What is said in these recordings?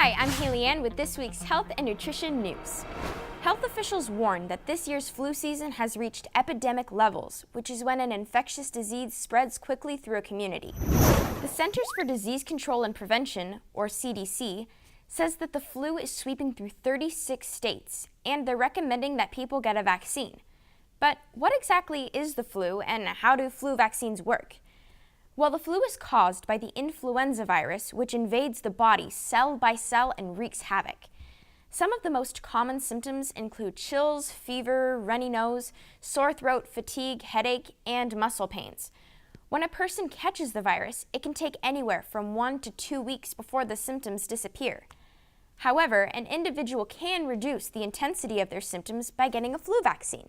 Hi, I'm Haley Ann with this week's Health and Nutrition News. Health officials warn that this year's flu season has reached epidemic levels, which is when an infectious disease spreads quickly through a community. The Centers for Disease Control and Prevention, or CDC, says that the flu is sweeping through 36 states, and they're recommending that people get a vaccine. But what exactly is the flu, and how do flu vaccines work? Well, the flu is caused by the influenza virus, which invades the body cell by cell and wreaks havoc. Some of the most common symptoms include chills, fever, runny nose, sore throat, fatigue, headache, and muscle pains. When a person catches the virus, it can take anywhere from 1 to 2 weeks before the symptoms disappear. However, an individual can reduce the intensity of their symptoms by getting a flu vaccine.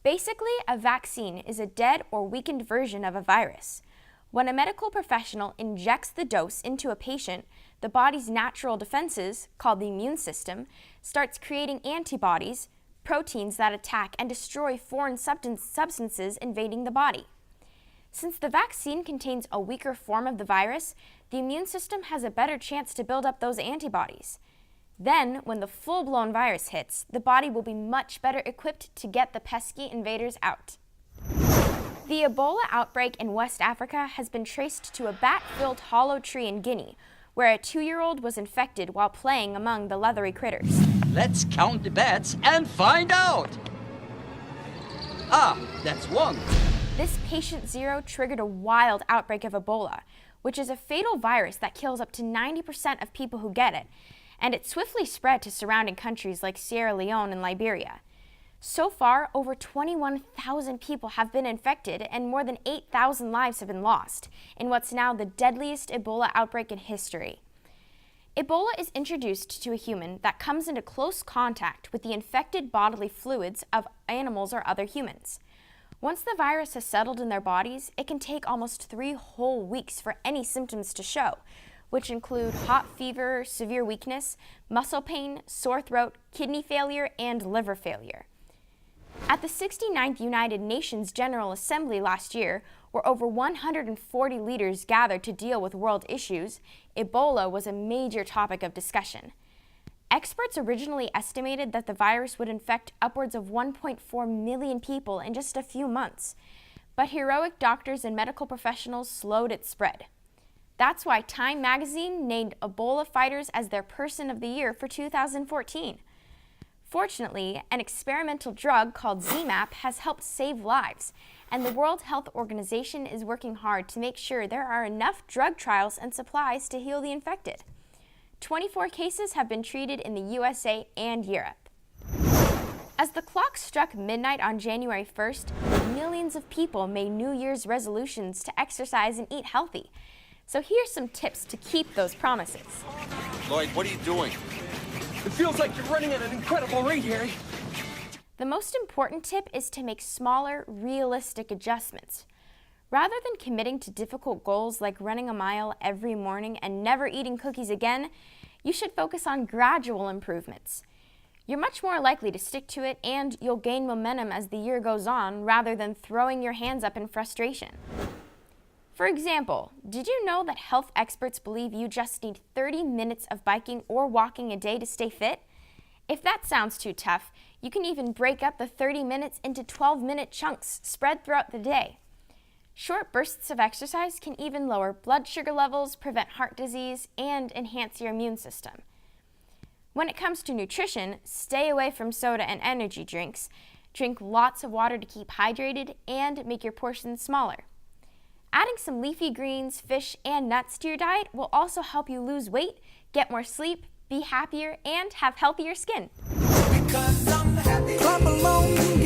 Basically, a vaccine is a dead or weakened version of a virus. When a medical professional injects the dose into a patient, the body's natural defenses, called the immune system, starts creating antibodies, proteins that attack and destroy foreign substances invading the body. Since the vaccine contains a weaker form of the virus, the immune system has a better chance to build up those antibodies. Then, when the full-blown virus hits, the body will be much better equipped to get the pesky invaders out. The Ebola outbreak in West Africa has been traced to a bat-filled hollow tree in Guinea, where a 2-year-old was infected while playing among the leathery critters. Let's count the bats and find out! Ah, that's one. This patient zero triggered a wild outbreak of Ebola, which is a fatal virus that kills up to 90% of people who get it, and it swiftly spread to surrounding countries like Sierra Leone and Liberia. So far, over 21,000 people have been infected and more than 8,000 lives have been lost in what's now the deadliest Ebola outbreak in history. Ebola is introduced to a human that comes into close contact with the infected bodily fluids of animals or other humans. Once the virus has settled in their bodies, it can take almost 3 whole weeks for any symptoms to show, which include hot fever, severe weakness, muscle pain, sore throat, kidney failure, and liver failure. At the 69th United Nations General Assembly last year, where over 140 leaders gathered to deal with world issues, Ebola was a major topic of discussion. Experts originally estimated that the virus would infect upwards of 1.4 million people in just a few months, but heroic doctors and medical professionals slowed its spread. That's why Time magazine named Ebola fighters as their Person of the Year for 2014. Fortunately, an experimental drug called ZMapp has helped save lives, and the World Health Organization is working hard to make sure there are enough drug trials and supplies to heal the infected. 24 cases have been treated in the USA and Europe. As the clock struck midnight on January 1st, millions of people made New Year's resolutions to exercise and eat healthy. So here's some tips to keep those promises. Lloyd, what are you doing? It feels like you're running at an incredible rate, Harry. The most important tip is to make smaller, realistic adjustments. Rather than committing to difficult goals like running a mile every morning and never eating cookies again, you should focus on gradual improvements. You're much more likely to stick to it, and you'll gain momentum as the year goes on rather than throwing your hands up in frustration. For example, did you know that health experts believe you just need 30 minutes of biking or walking a day to stay fit? If that sounds too tough, you can even break up the 30 minutes into 12-minute chunks spread throughout the day. Short bursts of exercise can even lower blood sugar levels, prevent heart disease, and enhance your immune system. When it comes to nutrition, stay away from soda and energy drinks, drink lots of water to keep hydrated, and make your portions smaller. Adding some leafy greens, fish, and nuts to your diet will also help you lose weight, get more sleep, be happier, and have healthier skin. Because I'm happy. Clap along.